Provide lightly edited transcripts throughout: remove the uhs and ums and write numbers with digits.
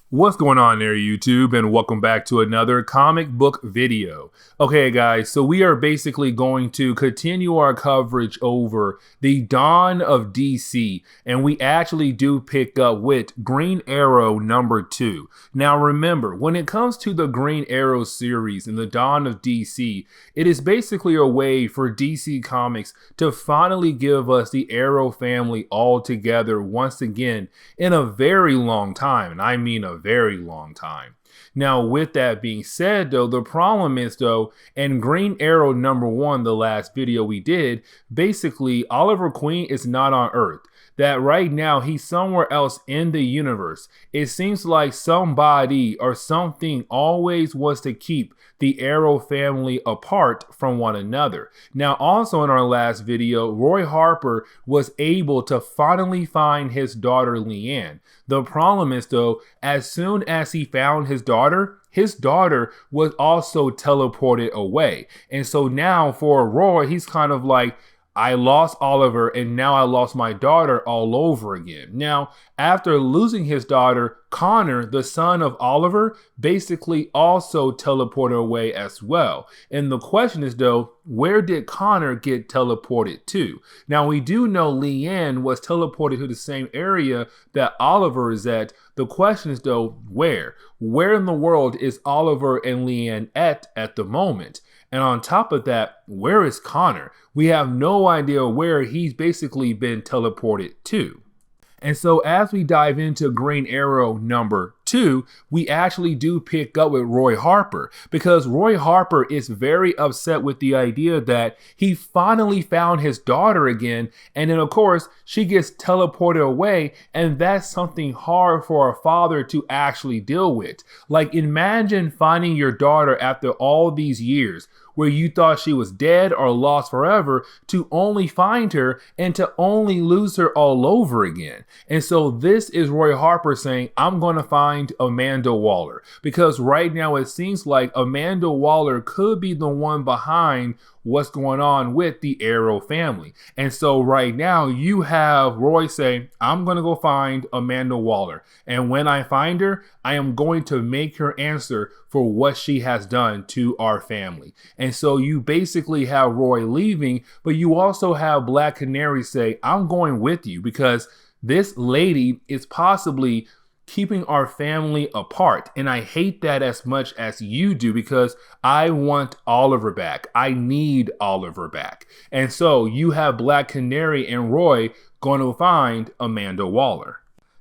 What's going on there, YouTube, and welcome back to another comic book video. Okay, guys, so we are basically going to continue our coverage over the dawn of DC, and we actually do pick up with Green Arrow #2. Now, remember, when it comes to the Green Arrow series and the dawn of DC, it is basically a way for DC Comics to finally give us the Arrow family all together once again in a very long time, and I mean a very long time. Now, with that being said, though, the problem is, though, in Green Arrow #1, the last video we did, basically Oliver Queen is not on Earth. That right now he's somewhere else in the universe. It seems like somebody or something always wants to keep the Arrow family apart from one another. Now, also in our last video, Roy Harper was able to finally find his daughter Leanne. The problem is, though, as soon as he found his daughter was also teleported away. And so now for Roy, he's kind of like, I lost Oliver and now I lost my daughter all over again. Now, after losing his daughter, Connor, the son of Oliver, basically also teleported away as well. And the question is, though, where did Connor get teleported to? Now, we do know Leanne was teleported to the same area that Oliver is at. The question is, though, where? Where in the world is Oliver and Leanne at the moment? And on top of that, where is Connor? We have no idea where he's basically been teleported to. And so as we dive into Green Arrow #2, we actually do pick up with Roy Harper, because Roy Harper is very upset with the idea that he finally found his daughter again, and then of course she gets teleported away, and that's something hard for a father to actually deal with. Like, imagine finding your daughter after all these years where you thought she was dead or lost forever, to only find her and to only lose her all over again. And so this is Roy Harper saying, I'm going to find Amanda Waller, because right now it seems like Amanda Waller could be the one behind what's going on with the Arrow family. And so right now you have Roy saying, I'm going to go find Amanda Waller. And when I find her, I am going to make her answer for what she has done to our family. And so you basically have Roy leaving, but you also have Black Canary say, I'm going with you, because this lady is possibly keeping our family apart. And I hate that as much as you do, because I want Oliver back. I need Oliver back. And so you have Black Canary and Roy going to find Amanda Waller.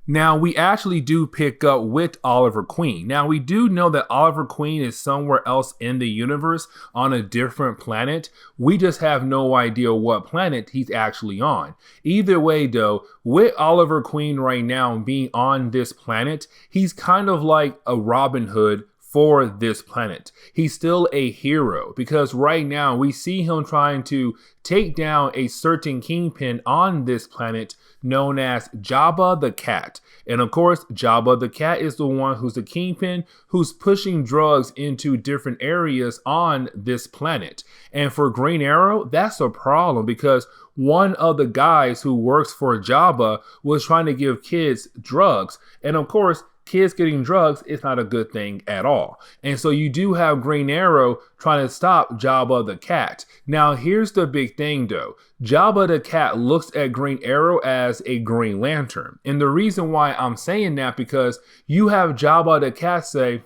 Now, we actually do pick up with Oliver Queen. Now, we do know that Oliver Queen is somewhere else in the universe on a different planet. We just have no idea what planet he's actually on. Either way, though, with Oliver Queen right now being on this planet, he's kind of like a Robin Hood for this planet. He's still a hero, because right now we see him trying to take down a certain kingpin on this planet known as Jabba the Cat. And of course, Jabba the Cat is the one who's the kingpin, who's pushing drugs into different areas on this planet. And for Green Arrow, that's a problem, because one of the guys who works for Jabba was trying to give kids drugs. And of course, kids getting drugs is not a good thing at all. And so you do have Green Arrow trying to stop Jabba the Cat. Now, here's the big thing, though. Jabba the Cat looks at Green Arrow as a Green Lantern. And the reason why I'm saying that, because you have Jabba the Cat say,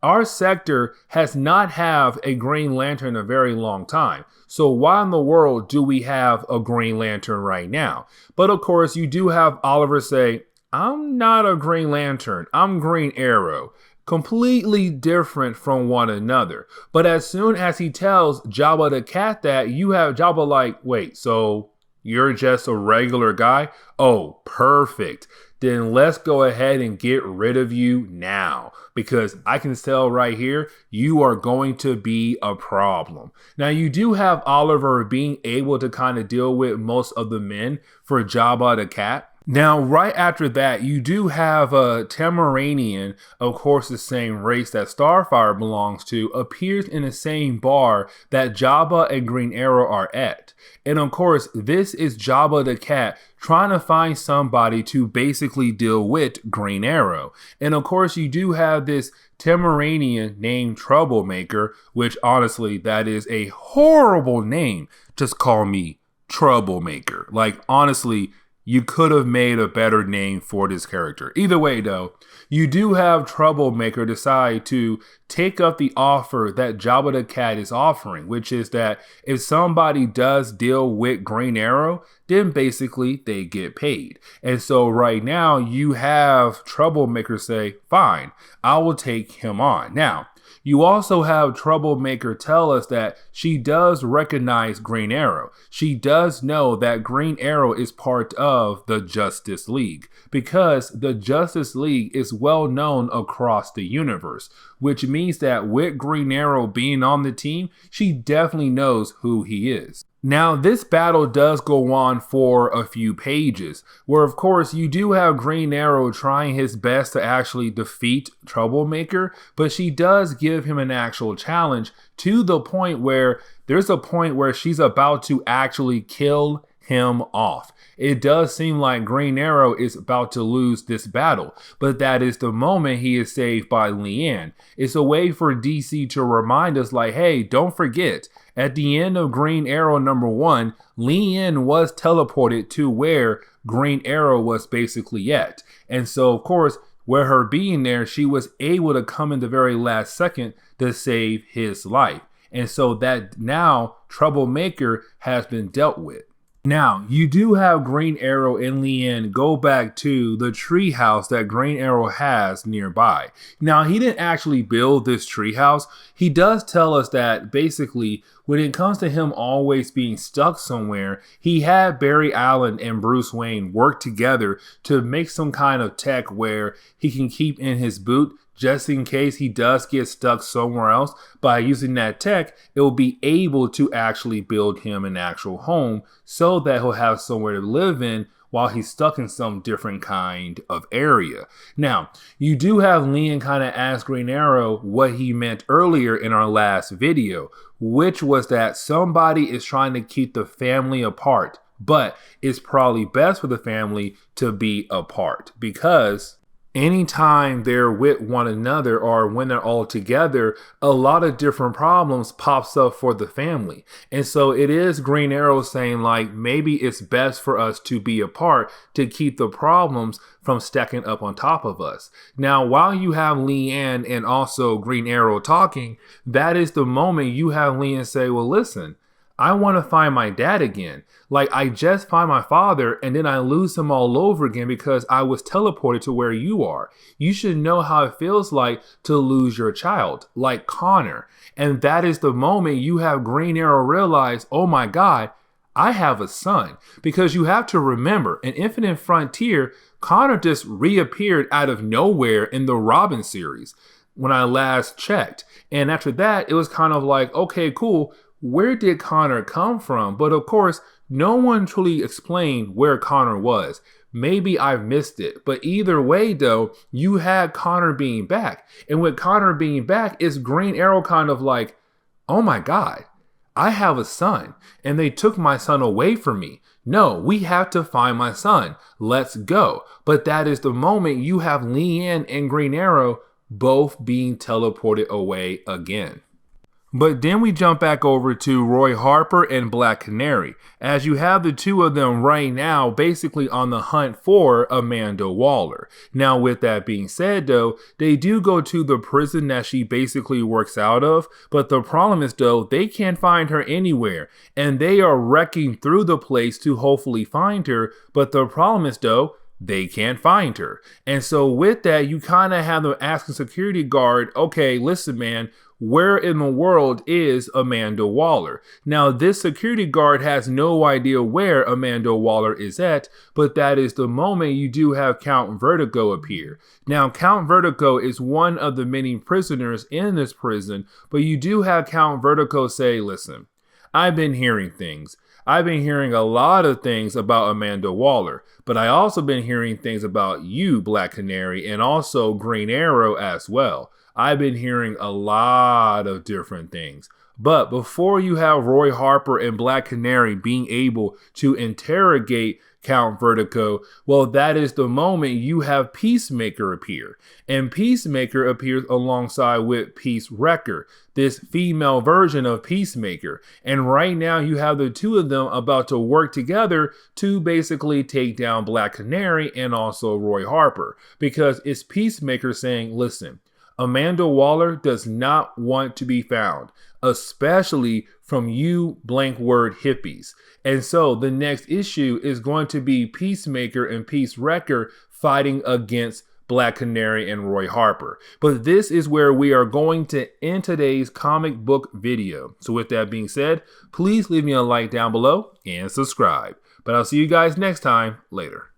our sector has not have a Green Lantern in a very long time. So why in the world do we have a Green Lantern right now? But of course, you do have Oliver say, I'm not a Green Lantern, I'm Green Arrow. Completely different from one another. But as soon as he tells Jabba the Cat that, you have Jabba like, wait, so you're just a regular guy? Oh, perfect. Then let's go ahead and get rid of you now, because I can tell right here, you are going to be a problem. Now, you do have Oliver being able to kind of deal with most of the men for Jabba the Cat. Now, right after that, you do have a Tamaranian, of course, the same race that Starfire belongs to, appears in the same bar that Jabba and Green Arrow are at. And of course, this is Jabba the Cat trying to find somebody to basically deal with Green Arrow. And of course, you do have this Tamaranian named Troublemaker, which honestly, that is a horrible name. Just call me Troublemaker. Like, honestly, you could have made a better name for this character. Either way, though, you do have Troublemaker decide to take up the offer that Jabba the Cat is offering, which is that if somebody does deal with Green Arrow, then basically they get paid. And so right now you have Troublemaker say, fine, I will take him on. Now, you also have Troublemaker tell us that she does recognize Green Arrow. She does know that Green Arrow is part of the Justice League because the Justice League is well known across the universe, which means that with Green Arrow being on the team, she definitely knows who he is. Now, this battle does go on for a few pages, where of course you do have Green Arrow trying his best to actually defeat Troublemaker, but she does give him an actual challenge to the point where there's a point where she's about to actually kill him off. It does seem like Green Arrow is about to lose this battle, but that is the moment he is saved by Leanne. It's a way for DC to remind us like, hey, don't forget, at the end of Green Arrow #1, Leanne was teleported to where Green Arrow was basically at. And so, of course, where her being there, she was able to come in the very last second to save his life. And so that now Troublemaker has been dealt with. Now, you do have Green Arrow and Leanne go back to the treehouse that Green Arrow has nearby. Now, he didn't actually build this treehouse. He does tell us that basically, when it comes to him always being stuck somewhere, he had Barry Allen and Bruce Wayne work together to make some kind of tech where he can keep in his boot just in case he does get stuck somewhere else. By using that tech, it will be able to actually build him an actual home so that he'll have somewhere to live in while he's stuck in some different kind of area. Now, you do have Leanne kind of ask Green Arrow what he meant earlier in our last video, which was that somebody is trying to keep the family apart, but it's probably best for the family to be apart because anytime they're with one another or when they're all together, a lot of different problems pops up for the family. And so it is Green Arrow saying like, maybe it's best for us to be apart to keep the problems from stacking up on top of us. Now, while you have Leanne and also Green Arrow talking, that is the moment you have Leanne say, well, listen, I want to find my dad again. Like, I just find my father and then I lose him all over again because I was teleported to where you are. You should know how it feels like to lose your child, like Connor. And that is the moment you have Green Arrow realize, oh my God, I have a son. Because you have to remember, in Infinite Frontier, Connor just reappeared out of nowhere in the Robin series when I last checked. And after that, it was kind of like, okay, cool. Where did Connor come from? But of course, no one truly explained where Connor was. Maybe I've missed it. But either way, though, you had Connor being back. And with Connor being back, it's Green Arrow kind of like, oh my God, I have a son. And they took my son away from me. No, we have to find my son. Let's go. But that is the moment you have Leanne and Green Arrow both being teleported away again. But then we jump back over to Roy Harper and Black Canary, as you have the two of them right now basically on the hunt for Amanda Waller. Now, with that being said, though, they do go to the prison that she basically works out of, but the problem is, though, they can't find her anywhere, and they are wrecking through the place to hopefully find her, but the problem is, though, they can't find her. And so with that, you kind of have them asking security guard, okay, listen, man, where in the world is Amanda Waller? Now, this security guard has no idea where Amanda Waller is at, but that is the moment you do have Count Vertigo appear. Now, Count Vertigo is one of the many prisoners in this prison, but you do have Count Vertigo say, listen, I've been hearing things. I've been hearing a lot of things about Amanda Waller, but I also been hearing things about you, Black Canary, and also Green Arrow as well. I've been hearing a lot of different things. But before you have Roy Harper and Black Canary being able to interrogate Count Vertigo, well, that is the moment you have Peacemaker appear. And Peacemaker appears alongside with Peace Wrecker, this female version of Peacemaker. And right now you have the two of them about to work together to basically take down Black Canary and also Roy Harper. Because it's Peacemaker saying, listen, Amanda Waller does not want to be found, especially from you blank word hippies. And so the next issue is going to be Peacemaker and Peace Wrecker fighting against Black Canary and Roy Harper. But this is where we are going to end today's comic book video. So with that being said, please leave me a like down below and subscribe. But I'll see you guys next time. Later.